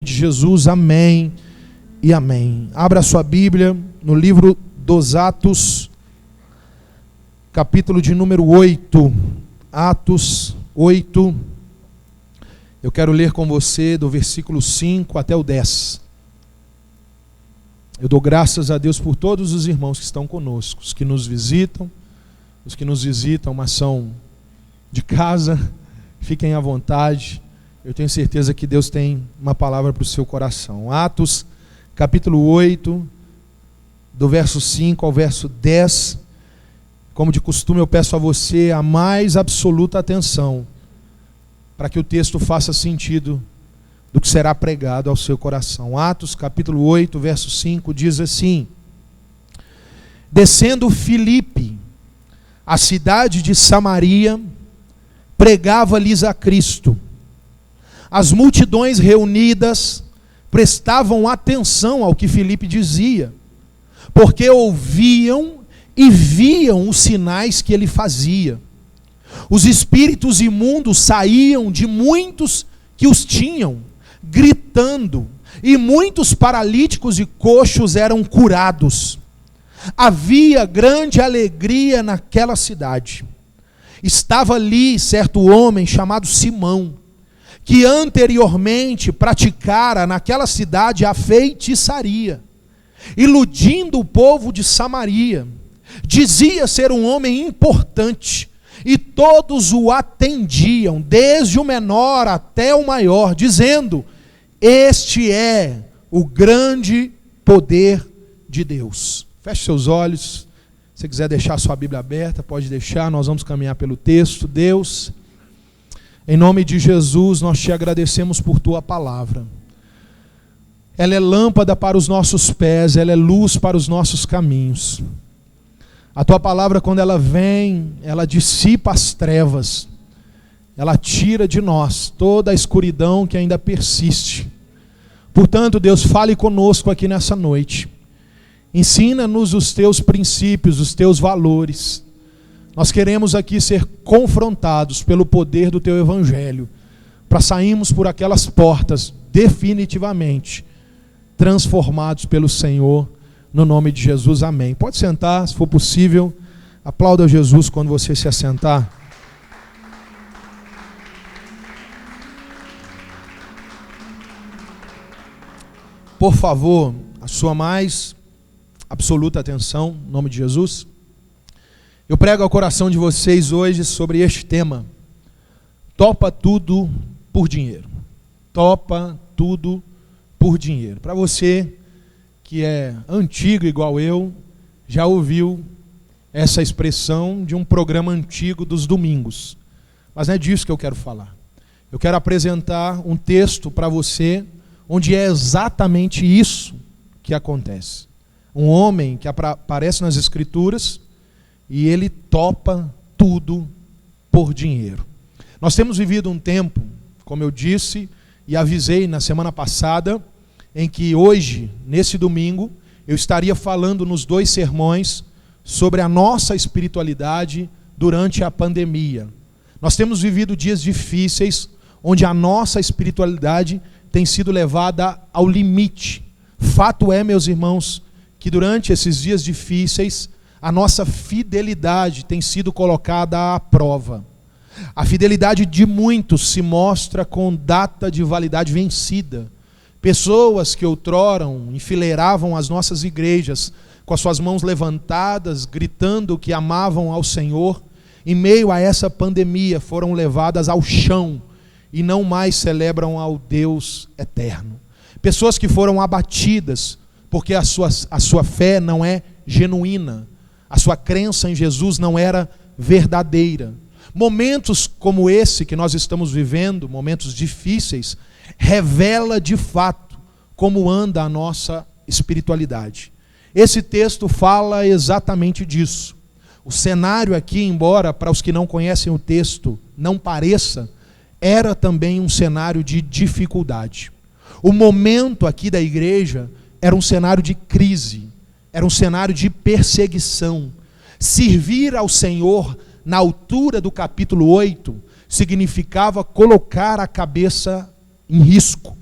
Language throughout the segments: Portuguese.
De Jesus, amém e amém. Abra sua Bíblia no livro dos Atos, capítulo de número 8. Atos 8. Eu quero ler com você do versículo 5 até o 10. Eu dou graças a Deus por todos os irmãos que estão conosco, os que nos visitam, mas são de casa. Fiquem à vontade. Eu tenho certeza que Deus tem uma palavra para o seu coração. Atos, capítulo 8, do verso 5 ao verso 10. Como de costume, eu peço a você a mais absoluta atenção, para que o texto faça sentido do que será pregado ao seu coração. Atos, capítulo 8, verso 5, diz assim: Descendo Filipe, a cidade de Samaria, pregava-lhes a Cristo. As multidões reunidas prestavam atenção ao que Filipe dizia, porque ouviam e viam os sinais que ele fazia. Os espíritos imundos saíam de muitos que os tinham, gritando, e muitos paralíticos e coxos eram curados. Havia grande alegria naquela cidade. Estava ali certo homem chamado Simão, que anteriormente praticara naquela cidade a feitiçaria, iludindo o povo de Samaria. Dizia ser um homem importante, e todos o atendiam, desde o menor até o maior, dizendo: este é o grande poder de Deus. Feche seus olhos. Se quiser deixar sua Bíblia aberta, pode deixar. Nós vamos caminhar pelo texto. Deus, em nome de Jesus, nós te agradecemos por tua palavra. Ela é lâmpada para os nossos pés, ela é luz para os nossos caminhos. A tua palavra, quando ela vem, ela dissipa as trevas, ela tira de nós toda a escuridão que ainda persiste. Portanto, Deus, fale conosco aqui nessa noite. Ensina-nos os teus princípios, os teus valores. Nós queremos aqui ser confrontados pelo poder do teu evangelho, para sairmos por aquelas portas definitivamente transformados pelo Senhor, no nome de Jesus, amém. Pode sentar, se for possível. Aplauda Jesus quando você se assentar. Por favor, a sua mais absoluta atenção, em nome de Jesus. Eu prego ao coração de vocês hoje sobre este tema: topa tudo por dinheiro. Topa tudo por dinheiro. Para você que é antigo igual eu, já ouviu essa expressão de um programa antigo dos domingos. Mas não é disso que eu quero falar. Eu quero apresentar um texto para você, onde é exatamente isso que acontece. Um homem que aparece nas Escrituras, e ele topa tudo por dinheiro. Nós temos vivido um tempo, como eu disse e avisei na semana passada, em que hoje, nesse domingo, eu estaria falando nos 2 sermões sobre a nossa espiritualidade durante a pandemia. Nós temos vivido dias difíceis, onde a nossa espiritualidade tem sido levada ao limite. Fato é, meus irmãos, que durante esses dias difíceis, a nossa fidelidade tem sido colocada à prova. A fidelidade de muitos se mostra com data de validade vencida. Pessoas que outroram enfileiravam as nossas igrejas com as suas mãos levantadas, gritando que amavam ao Senhor, em meio a essa pandemia foram levadas ao chão e não mais celebram ao Deus eterno. Pessoas que foram abatidas porque a sua fé não é genuína. A sua crença em Jesus não era verdadeira. Momentos como esse que nós estamos vivendo, momentos difíceis, revela de fato como anda a nossa espiritualidade. Esse texto fala exatamente disso. O cenário aqui, embora para os que não conhecem o texto não pareça, era também um cenário de dificuldade. O momento aqui da igreja era um cenário de crise. Era um cenário de perseguição. Servir ao Senhor na altura do capítulo 8 significava colocar a cabeça em risco.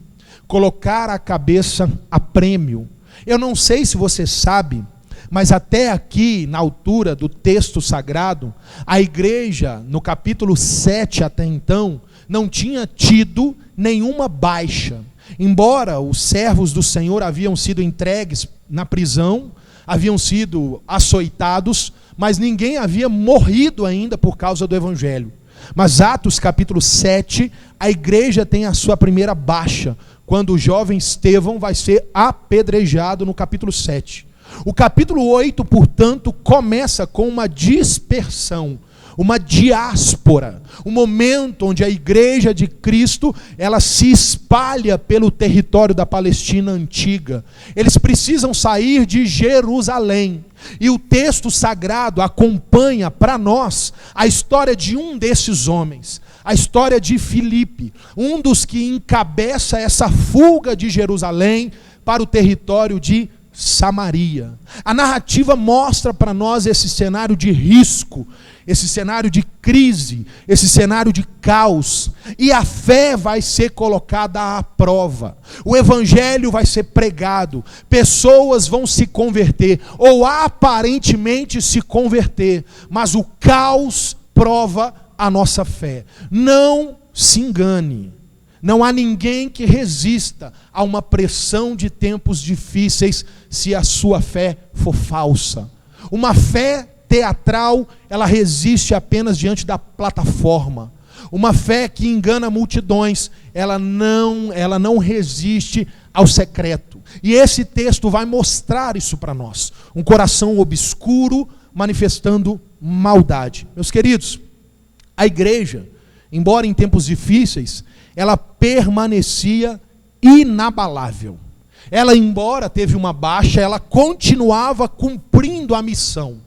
colocar a cabeça a prêmio. Eu não sei se você sabe, mas até aqui, na altura do texto sagrado, a igreja, no capítulo 7 até então, não tinha tido nenhuma baixa. Embora os servos do Senhor haviam sido entregues na prisão, haviam sido açoitados, mas ninguém havia morrido ainda por causa do evangelho. Mas Atos capítulo 7, a igreja tem a sua primeira baixa, quando o jovem Estevão vai ser apedrejado no capítulo 7. O capítulo 8, portanto, começa com uma dispersão, uma diáspora, um momento onde a igreja de Cristo, ela se espalha pelo território da Palestina antiga. Eles precisam sair de Jerusalém. E o texto sagrado acompanha para nós a história de um desses homens, a história de Filipe, um dos que encabeça essa fuga de Jerusalém para o território de Samaria. A narrativa mostra para nós esse cenário de risco, esse cenário de crise, esse cenário de caos, e a fé vai ser colocada à prova. O evangelho vai ser pregado, pessoas vão se converter, ou aparentemente se converter, mas o caos prova a nossa fé. Não se engane. Não há ninguém que resista a uma pressão de tempos difíceis se a sua fé for falsa. Uma fé teatral, ela resiste apenas diante da plataforma. Uma fé que engana multidões, ela não resiste ao secreto. E esse texto vai mostrar isso para nós. Um coração obscuro manifestando maldade. Meus queridos, a igreja, embora em tempos difíceis, ela permanecia inabalável. Ela, embora teve uma baixa, ela continuava cumprindo a missão.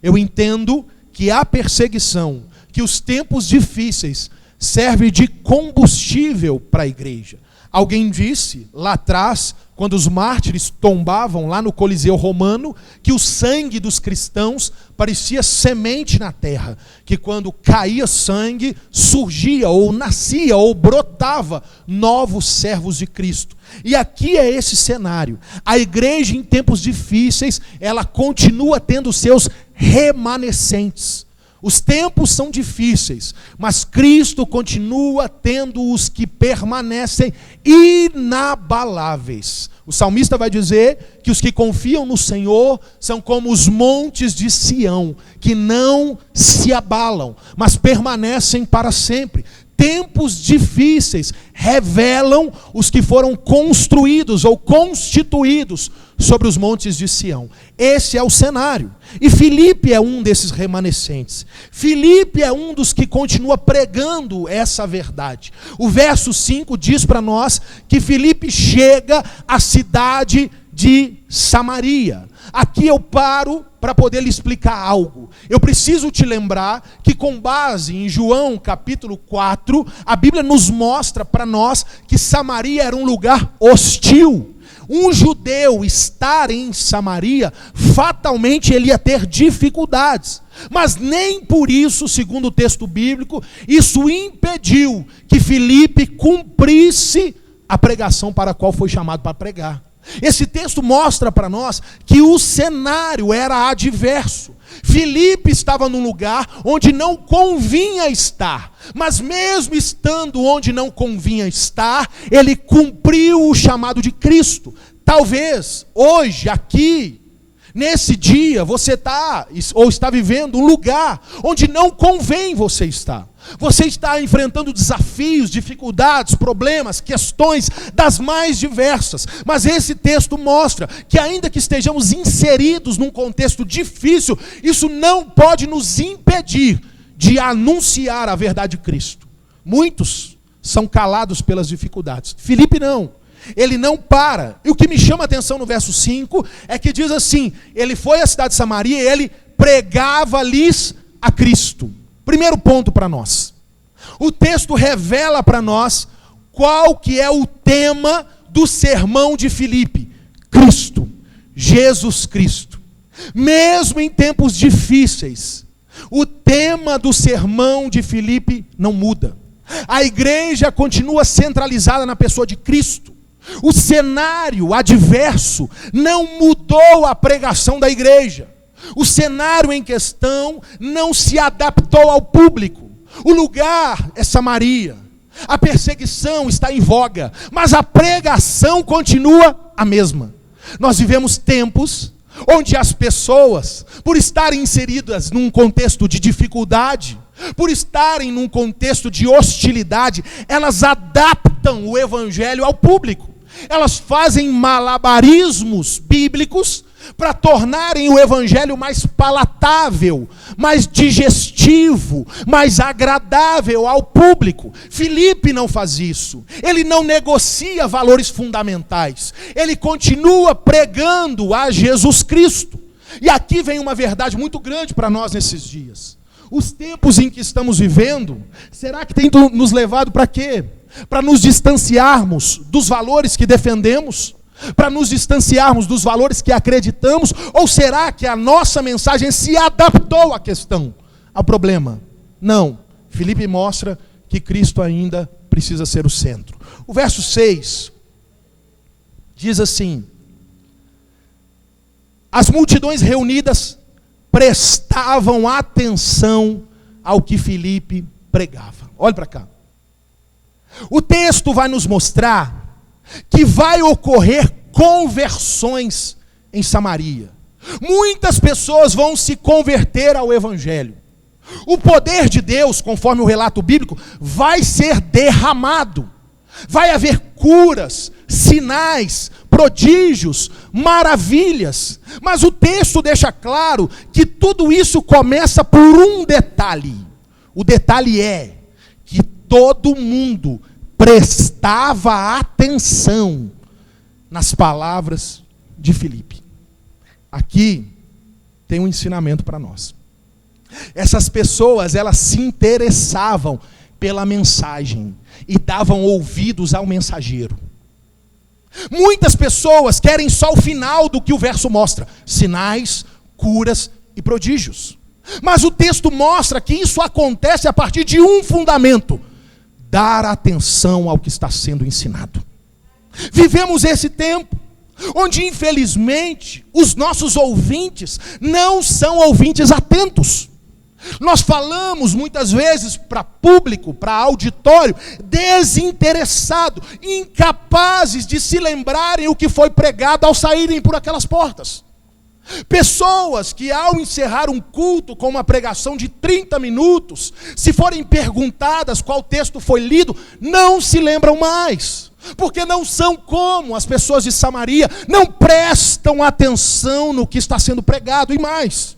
Eu entendo que a perseguição, que os tempos difíceis servem de combustível para a igreja. Alguém disse lá atrás, quando os mártires tombavam lá no Coliseu Romano, que o sangue dos cristãos parecia semente na terra, que quando caía sangue, surgia ou nascia ou brotava novos servos de Cristo. E aqui é esse cenário. A igreja em tempos difíceis, ela continua tendo seus remanescentes. Os tempos são difíceis, mas Cristo continua tendo os que permanecem inabaláveis. O salmista vai dizer que os que confiam no Senhor são como os montes de Sião, que não se abalam, mas permanecem para sempre. Tempos difíceis revelam os que foram construídos ou constituídos sobre os montes de Sião. Esse é o cenário. E Filipe é um desses remanescentes. Filipe é um dos que continua pregando essa verdade. O verso 5 diz para nós que Filipe chega à cidade de Samaria. Aqui eu paro para poder lhe explicar algo. Eu preciso te lembrar que, com base em João capítulo 4, a Bíblia nos mostra para nós que Samaria era um lugar hostil. Um judeu estar em Samaria, fatalmente ele ia ter dificuldades. Mas nem por isso, segundo o texto bíblico, isso impediu que Filipe cumprisse a pregação para a qual foi chamado para pregar. Esse texto mostra para nós que o cenário era adverso. Filipe estava num lugar onde não convinha estar, mas mesmo estando onde não convinha estar, ele cumpriu o chamado de Cristo. Talvez hoje, aqui, nesse dia, você está vivendo um lugar onde não convém você estar. Você está enfrentando desafios, dificuldades, problemas, questões das mais diversas. Mas esse texto mostra que, ainda que estejamos inseridos num contexto difícil, isso não pode nos impedir de anunciar a verdade de Cristo. Muitos são calados pelas dificuldades. Filipe não. Ele não para. E o que me chama a atenção no verso 5 é que diz assim: ele foi à cidade de Samaria e ele pregava-lhes a Cristo. Primeiro ponto para nós. O texto revela para nós qual que é o tema do sermão de Filipe. Cristo, Jesus Cristo. Mesmo em tempos difíceis, o tema do sermão de Filipe não muda. A igreja continua centralizada na pessoa de Cristo. O cenário adverso não mudou a pregação da igreja. O cenário em questão não se adaptou ao público. O lugar é Samaria. A perseguição está em voga, mas a pregação continua a mesma. Nós vivemos tempos onde as pessoas, por estarem inseridas num contexto de dificuldade, por estarem num contexto de hostilidade, elas adaptam o evangelho ao público. Elas fazem malabarismos bíblicos para tornarem o evangelho mais palatável, mais digestivo, mais agradável ao público. Filipe não faz isso. Ele não negocia valores fundamentais. Ele continua pregando a Jesus Cristo. E aqui vem uma verdade muito grande para nós nesses dias. Os tempos em que estamos vivendo, será que tem nos levado para quê? Para nos distanciarmos dos valores que defendemos? Para nos distanciarmos dos valores que acreditamos? Ou será que a nossa mensagem se adaptou à questão, ao problema? Não. Filipe mostra que Cristo ainda precisa ser o centro. O verso 6 diz assim: as multidões reunidas prestavam atenção ao que Filipe pregava. Olha para cá. O texto vai nos mostrar que vai ocorrer conversões em Samaria. Muitas pessoas vão se converter ao evangelho. O poder de Deus, conforme o relato bíblico, vai ser derramado. Vai haver curas, sinais, prodígios, maravilhas. Mas o texto deixa claro que tudo isso começa por um detalhe. O detalhe é que todo mundo prestava atenção nas palavras de Filipe. Aqui tem um ensinamento para nós. Essas pessoas, elas se interessavam pela mensagem e davam ouvidos ao mensageiro. Muitas pessoas querem só o final do que o verso mostra: sinais, curas e prodígios. Mas o texto mostra que isso acontece a partir de um fundamento: dar atenção ao que está sendo ensinado. Vivemos esse tempo onde, infelizmente, os nossos ouvintes não são ouvintes atentos. Nós falamos muitas vezes para público, para auditório, desinteressado, incapazes de se lembrarem o que foi pregado ao saírem por aquelas portas. Pessoas que, ao encerrar um culto com uma pregação de 30 minutos, se forem perguntadas qual texto foi lido, não se lembram mais, porque não são como as pessoas de Samaria, não prestam atenção no que está sendo pregado. E mais,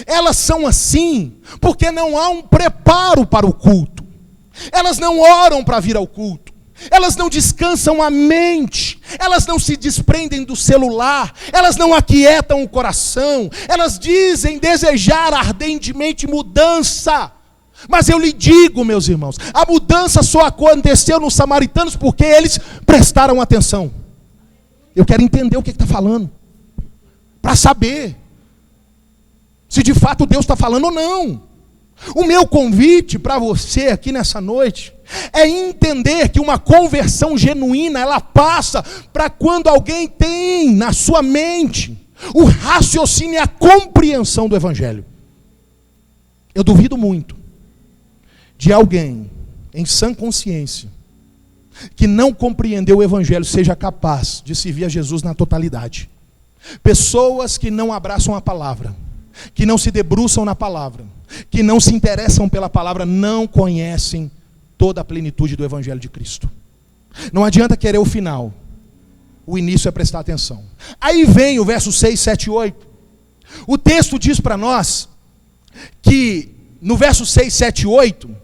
elas são assim porque não há um preparo para o culto. Elas não oram para vir ao culto. Elas não descansam a mente. Elas não se desprendem do celular. Elas não aquietam o coração. Elas dizem desejar ardentemente mudança. Mas eu lhe digo, meus irmãos, a mudança só aconteceu nos samaritanos porque eles prestaram atenção. Eu quero entender o que está falando, para saber se de fato Deus está falando ou não. O meu convite para você aqui nessa noite é entender que uma conversão genuína, ela passa para quando alguém tem na sua mente o raciocínio e a compreensão do evangelho. Eu duvido muito de alguém em sã consciência que não compreendeu o evangelho seja capaz de servir a Jesus na totalidade. Pessoas que não abraçam a palavra, que não se debruçam na palavra, que não se interessam pela palavra, não conhecem toda a plenitude do evangelho de Cristo. Não adianta querer o final, o início é prestar atenção. Aí vem o verso 6, 7 e 8. O texto diz para nós que no verso 6, 7 e 8,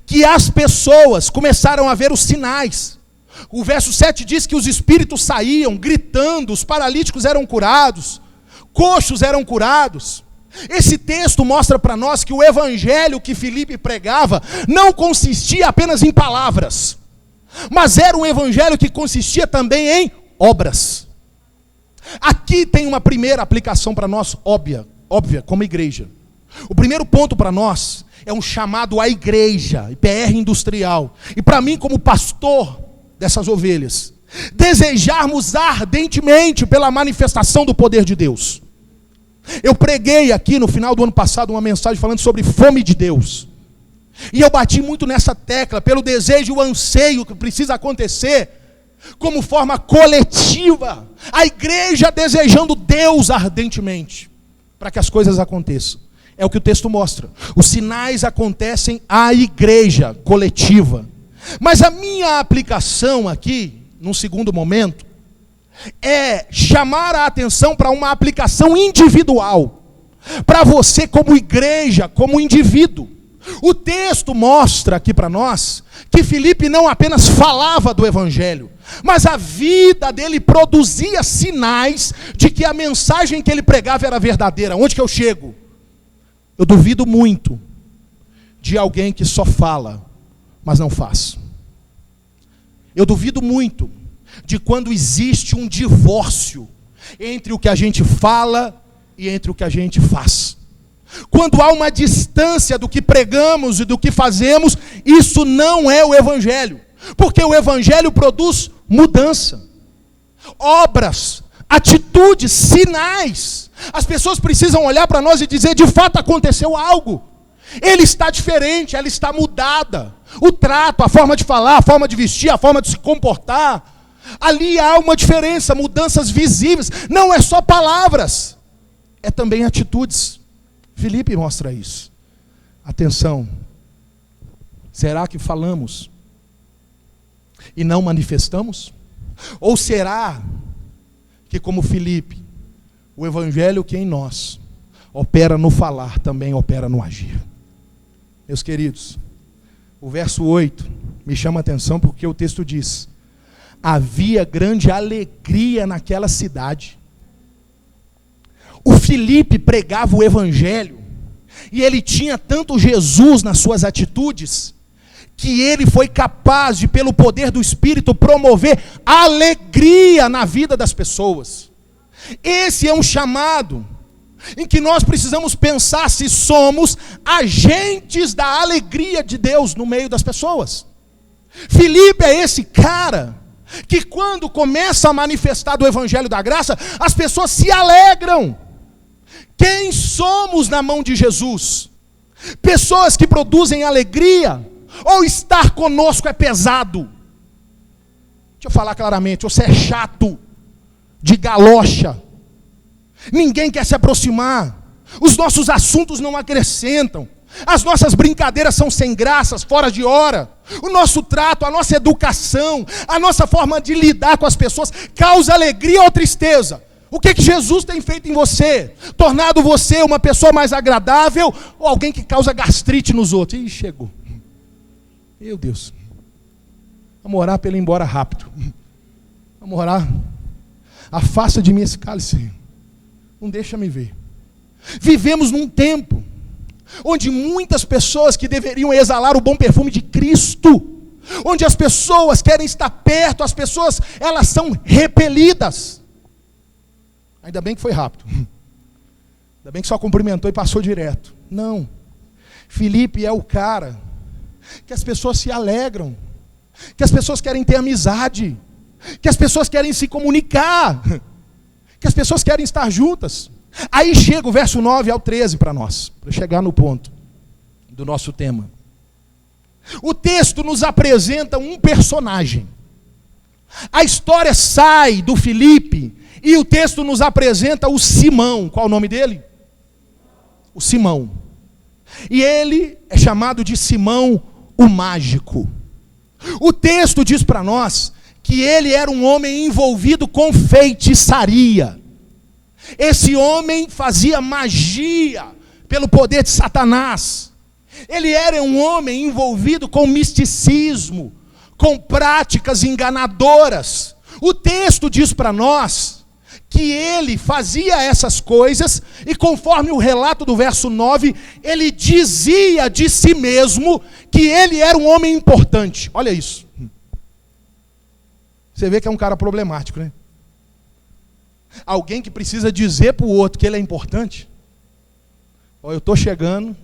que as pessoas começaram a ver os sinais. O verso 7 diz que os espíritos saíam gritando, os paralíticos eram curados, coxos eram curados. Esse texto mostra para nós que o evangelho que Filipe pregava não consistia apenas em palavras, mas era um evangelho que consistia também em obras. Aqui tem uma primeira aplicação para nós, óbvia como igreja. O primeiro ponto para nós é um chamado à igreja, IPR industrial. E para mim, como pastor dessas ovelhas, desejarmos ardentemente pela manifestação do poder de Deus. Eu preguei aqui no final do ano passado uma mensagem falando sobre fome de Deus. E eu bati muito nessa tecla, pelo desejo e o anseio que precisa acontecer, como forma coletiva. A igreja desejando Deus ardentemente, para que as coisas aconteçam. É o que o texto mostra. Os sinais acontecem à igreja coletiva. Mas a minha aplicação aqui, num segundo momento, é chamar a atenção para uma aplicação individual. Para você como igreja, como indivíduo. O texto mostra aqui para nós que Filipe não apenas falava do evangelho, mas a vida dele produzia sinais de que a mensagem que ele pregava era verdadeira. Onde que eu chego? Eu duvido muito de alguém que só fala, mas não faz. Eu duvido muito de quando existe um divórcio entre o que a gente fala e entre o que a gente faz. Quando há uma distância do que pregamos e do que fazemos, isso não é o evangelho. Porque o evangelho produz mudança, obras, atitudes, sinais. As pessoas precisam olhar para nós e dizer: de fato aconteceu algo. Ele está diferente, ela está mudada. O trato, a forma de falar, a forma de vestir, a forma de se comportar. Ali há uma diferença, mudanças visíveis. Não é só palavras, é também atitudes. Filipe mostra isso. Atenção. Será que falamos e não manifestamos? Ou será que, como Filipe, o evangelho que em nós opera no falar, também opera no agir? Meus queridos, o verso 8 me chama a atenção porque o texto diz: havia grande alegria naquela cidade. O Filipe pregava o evangelho, e ele tinha tanto Jesus nas suas atitudes, que ele foi capaz de, pelo poder do Espírito, promover alegria na vida das pessoas. Esse é um chamado em que nós precisamos pensar se somos agentes da alegria de Deus no meio das pessoas. Filipe é esse cara que, quando começa a manifestar do evangelho da graça, as pessoas se alegram. Quem somos na mão de Jesus? Pessoas que produzem alegria, ou estar conosco é pesado? Deixa eu falar claramente: você é chato, de galocha, ninguém quer se aproximar, os nossos assuntos não acrescentam, as nossas brincadeiras são sem graças, fora de hora, o nosso trato, a nossa educação, a nossa forma de lidar com as pessoas causa alegria ou tristeza? O que Jesus tem feito em você? Tornado você uma pessoa mais agradável ou alguém que causa gastrite nos outros? Ih, chegou. Meu Deus. Vamos orar para ele ir embora rápido. Vamos orar. Afasta de mim esse cálice. Não deixa me ver. Vivemos num tempo onde muitas pessoas que deveriam exalar o bom perfume de Cristo, onde as pessoas querem estar perto, as pessoas, elas são repelidas. Ainda bem que foi rápido. Ainda bem que só cumprimentou e passou direto. Não. Filipe é o cara que as pessoas se alegram, que as pessoas querem ter amizade, que as pessoas querem se comunicar, que as pessoas querem estar juntas. Aí chega o verso 9 ao 13 para nós, para chegar no ponto do nosso tema. O texto nos apresenta um personagem. A história sai do Filipe e o texto nos apresenta o Simão. Qual o nome dele? O Simão. E ele é chamado de Simão o Mágico. O texto diz para nós que ele era um homem envolvido com feitiçaria. Esse homem fazia magia pelo poder de Satanás. Ele era um homem envolvido com misticismo, com práticas enganadoras. O texto diz para nós que ele fazia essas coisas, e conforme o relato do verso 9, ele dizia de si mesmo que ele era um homem importante. Olha isso. Você vê que é um cara problemático, né? Alguém que precisa dizer para o outro que ele é importante. Ó, eu estou chegando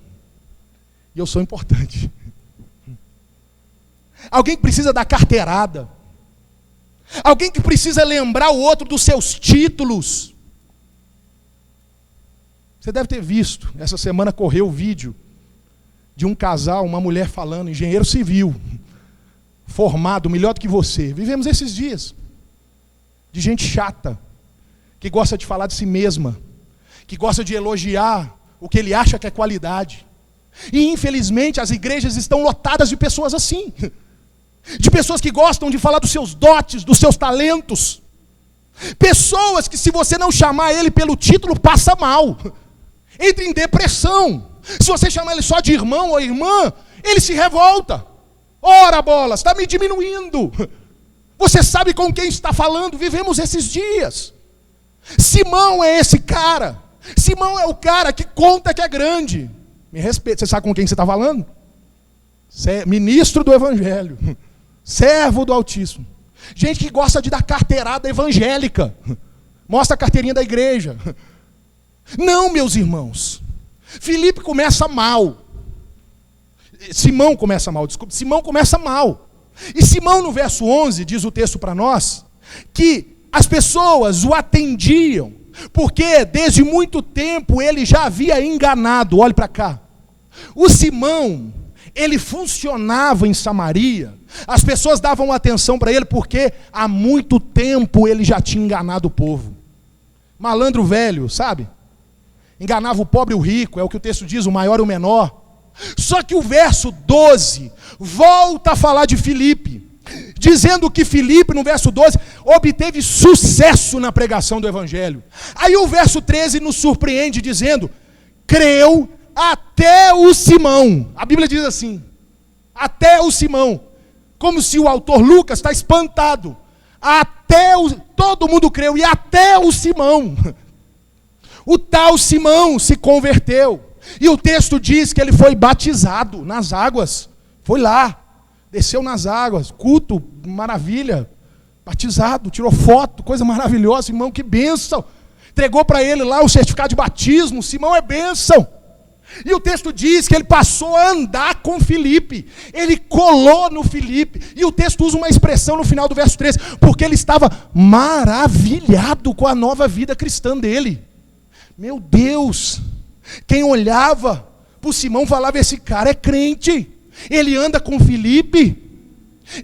e eu sou importante. Alguém que precisa dar carteirada. Alguém que precisa lembrar o outro dos seus títulos. Você deve ter visto, essa semana correu o vídeo de um casal, uma mulher falando, engenheiro civil, formado, melhor do que você. Vivemos esses dias de gente chata, que gosta de falar de si mesma, que gosta de elogiar o que ele acha que é qualidade. E infelizmente as igrejas estão lotadas de pessoas assim, de pessoas que gostam de falar dos seus dotes, dos seus talentos, pessoas que, se você não chamar ele pelo título, passa mal, entra em depressão. Se você chamar ele só de irmão ou irmã, ele se revolta. Ora bolas, está me diminuindo. Você sabe com quem está falando? Vivemos esses dias. Simão é esse cara. Simão é o cara que conta que é grande. Me respeita. Você sabe com quem você está falando? Ministro do Evangelho, servo do Altíssimo. Gente que gosta de dar carteirada evangélica. Mostra a carteirinha da igreja. Não, meus irmãos. Filipe começa mal. Simão começa mal, desculpe. Simão começa mal. E Simão, no verso 11, diz o texto para nós, que as pessoas o atendiam, porque desde muito tempo ele já havia enganado. Olhe para cá. O Simão, ele funcionava em Samaria. As pessoas davam atenção para ele porque há muito tempo ele já tinha enganado o povo. Malandro velho, sabe? Enganava o pobre e o rico, é o que o texto diz, o maior e o menor. Só que o verso 12 volta a falar de Filipe, dizendo que Filipe, no verso 12, obteve sucesso na pregação do Evangelho. Aí o verso 13 nos surpreende dizendo, creu até o Simão. A Bíblia diz assim, até o Simão, como se o autor Lucas está espantado. Todo mundo creu, e até o Simão. O tal Simão se converteu. E o texto diz que ele foi batizado nas águas. Foi lá, desceu nas águas, culto, maravilha. Batizado, tirou foto, coisa maravilhosa. Irmão, que bênção. Entregou para ele lá o certificado de batismo. Simão é bênção. E o texto diz que ele passou a andar com Filipe. Ele colou no Filipe. E o texto usa uma expressão no final do verso 13. Porque ele estava maravilhado com a nova vida cristã dele. Meu Deus, quem olhava para o Simão falava, esse cara é crente, ele anda com Filipe,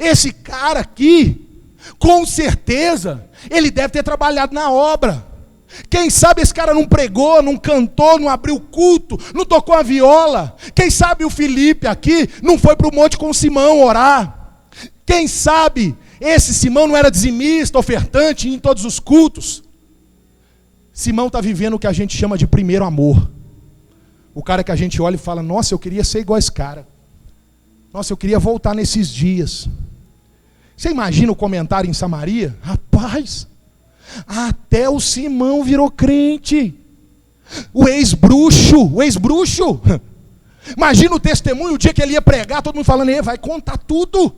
esse cara aqui, com certeza, ele deve ter trabalhado na obra. Quem sabe esse cara não pregou, não cantou, não abriu culto, não tocou a viola. Quem sabe o Filipe aqui não foi para o monte com o Simão orar. Quem sabe esse Simão não era dizimista, ofertante em todos os cultos. Simão está vivendo o que a gente chama de primeiro amor. O cara que a gente olha e fala, nossa, eu queria ser igual a esse cara. Nossa, eu queria voltar nesses dias. Você imagina o comentário em Samaria? Rapaz, até o Simão virou crente. O ex-bruxo. Imagina o testemunho, o dia que ele ia pregar, todo mundo falando, ele vai contar tudo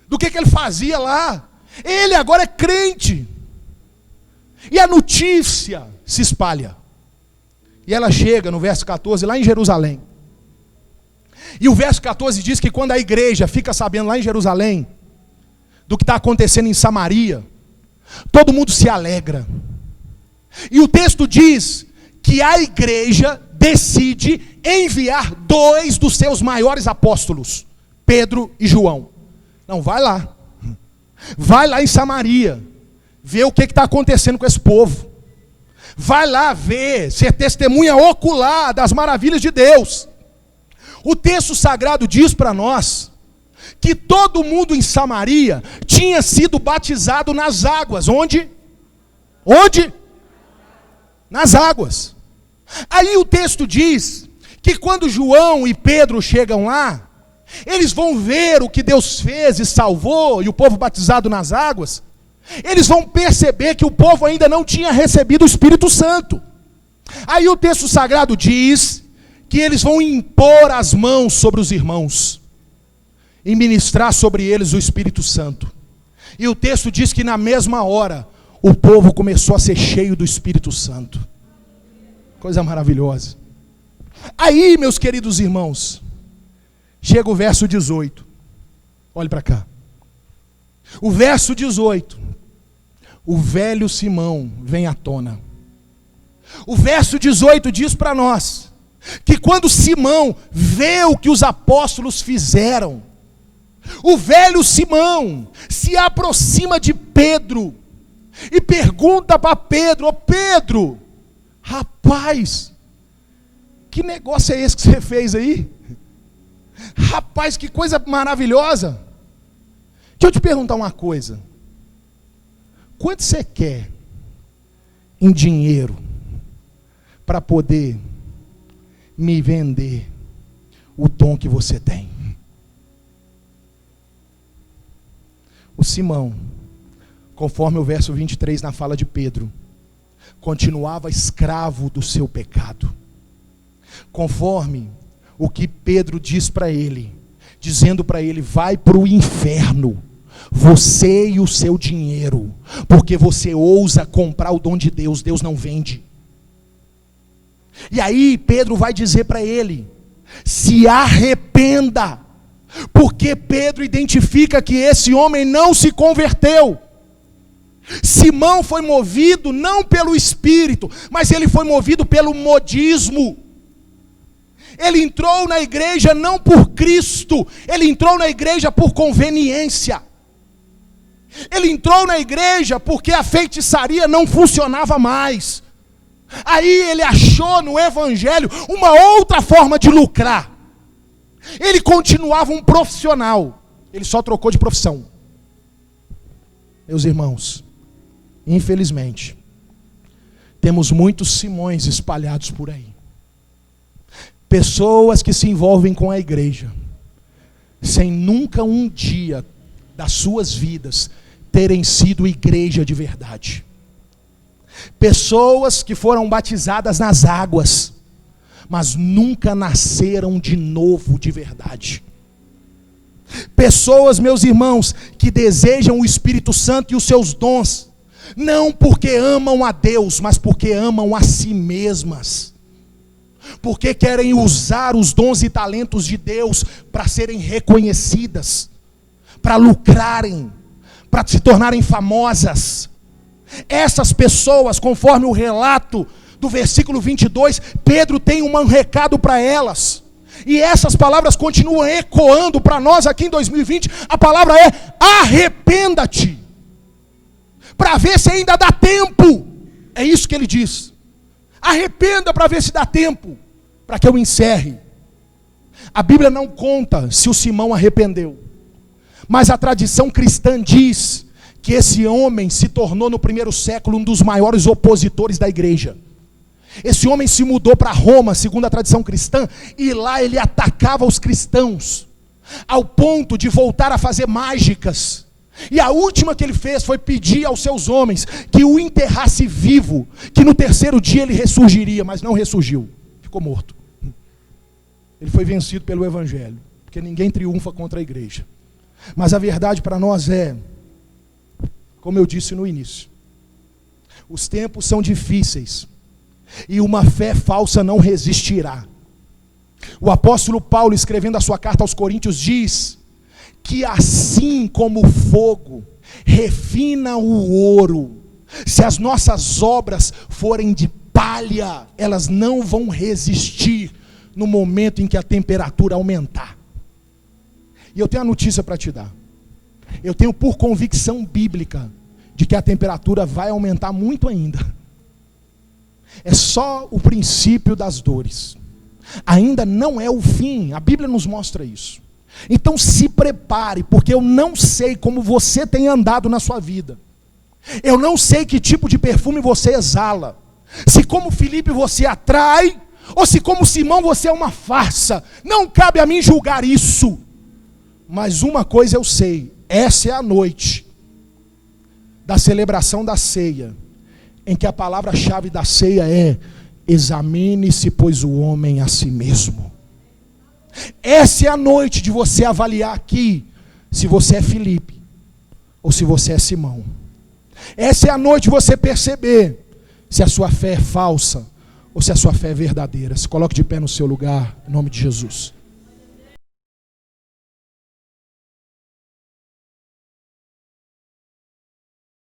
do que ele fazia lá. Ele agora é crente. E a notícia se espalha. E ela chega no verso 14, lá em Jerusalém. E o verso 14 diz que quando a igreja fica sabendo lá em Jerusalém do que está acontecendo em Samaria, todo mundo se alegra. E o texto diz que a igreja decide enviar 2 dos seus maiores apóstolos, Pedro e João. Não, vai lá em Samaria, ver o que está acontecendo com esse povo. Vai lá ver, ser testemunha ocular das maravilhas de Deus. O texto sagrado diz para nós que todo mundo em Samaria tinha sido batizado nas águas. Onde? Nas águas. Aí o texto diz que quando João e Pedro chegam lá, eles vão ver o que Deus fez e salvou, e o povo batizado nas águas. Eles vão perceber que o povo ainda não tinha recebido o Espírito Santo. Aí o texto sagrado diz que eles vão impor as mãos sobre os irmãos e ministrar sobre eles o Espírito Santo. E o texto diz que na mesma hora o povo começou a ser cheio do Espírito Santo. Coisa maravilhosa. Aí, meus queridos irmãos, chega o verso 18. Olhe para cá. O verso 18 o velho Simão vem à tona. O verso 18 diz para nós que quando Simão vê o que os apóstolos fizeram, o velho Simão se aproxima de Pedro e pergunta para Pedro: ô Pedro, rapaz, que negócio é esse que você fez aí? Rapaz, que coisa maravilhosa. Deixa eu te perguntar uma coisa. Quanto você quer em dinheiro para poder me vender o dom que você tem? O Simão, conforme o verso 23 na fala de Pedro, continuava escravo do seu pecado. Conforme o que Pedro diz para ele, dizendo para ele: vai para o inferno, você e o seu dinheiro, porque você ousa comprar o dom de Deus, Deus não vende. E aí Pedro vai dizer para ele: se arrependa, porque Pedro identifica que esse homem não se converteu. Simão foi movido não pelo Espírito, mas ele foi movido pelo modismo. Ele entrou na igreja não por Cristo, ele entrou na igreja por conveniência. Ele entrou na igreja porque a feitiçaria não funcionava mais. Aí ele achou no evangelho uma outra forma de lucrar. Ele continuava um profissional, ele só trocou de profissão. Meus irmãos, infelizmente, temos muitos Simões espalhados por aí. Pessoas que se envolvem com a igreja, sem nunca um dia das suas vidas terem sido igreja de verdade. Pessoas que foram batizadas nas águas, mas nunca nasceram de novo de verdade. Pessoas, meus irmãos, que desejam o Espírito Santo e os seus dons, não porque amam a Deus, mas porque amam a si mesmas. Porque querem usar os dons e talentos de Deus para serem reconhecidas, para lucrarem, para se tornarem famosas. Essas pessoas, conforme o relato do versículo 22, Pedro tem um recado para elas. E essas palavras continuam ecoando para nós aqui em 2020. A palavra é: arrependa-te, para ver se ainda dá tempo. É isso que ele diz. Arrependa para ver se dá tempo, para que eu encerre. A Bíblia não conta se o Simão arrependeu, mas a tradição cristã diz que esse homem se tornou no primeiro século um dos maiores opositores da igreja. Esse homem se mudou para Roma, segundo a tradição cristã, e lá ele atacava os cristãos, ao ponto de voltar a fazer mágicas. E a última que ele fez foi pedir aos seus homens que o enterrasse vivo, que no terceiro dia ele ressurgiria, mas não ressurgiu, ficou morto. Ele foi vencido pelo evangelho, porque ninguém triunfa contra a igreja. Mas a verdade para nós é, como eu disse no início, os tempos são difíceis, e uma fé falsa não resistirá. O apóstolo Paulo, escrevendo a sua carta aos Coríntios, diz que assim como o fogo refina o ouro, se as nossas obras forem de palha, elas não vão resistir no momento em que a temperatura aumentar. E eu tenho a notícia para te dar. Eu tenho por convicção bíblica de que a temperatura vai aumentar muito ainda. É só o princípio das dores. Ainda não é o fim. A Bíblia nos mostra isso. Então se prepare, porque eu não sei como você tem andado na sua vida. Eu não sei que tipo de perfume você exala. Se como Filipe você atrai, ou se como Simão você é uma farsa. Não cabe a mim julgar isso. Mas uma coisa eu sei, essa é a noite da celebração da ceia, em que a palavra-chave da ceia é: examine-se, pois, o homem a si mesmo. Essa é a noite de você avaliar aqui se você é Filipe ou se você é Simão. Essa é a noite de você perceber se a sua fé é falsa ou se a sua fé é verdadeira. Se coloque de pé no seu lugar, em nome de Jesus.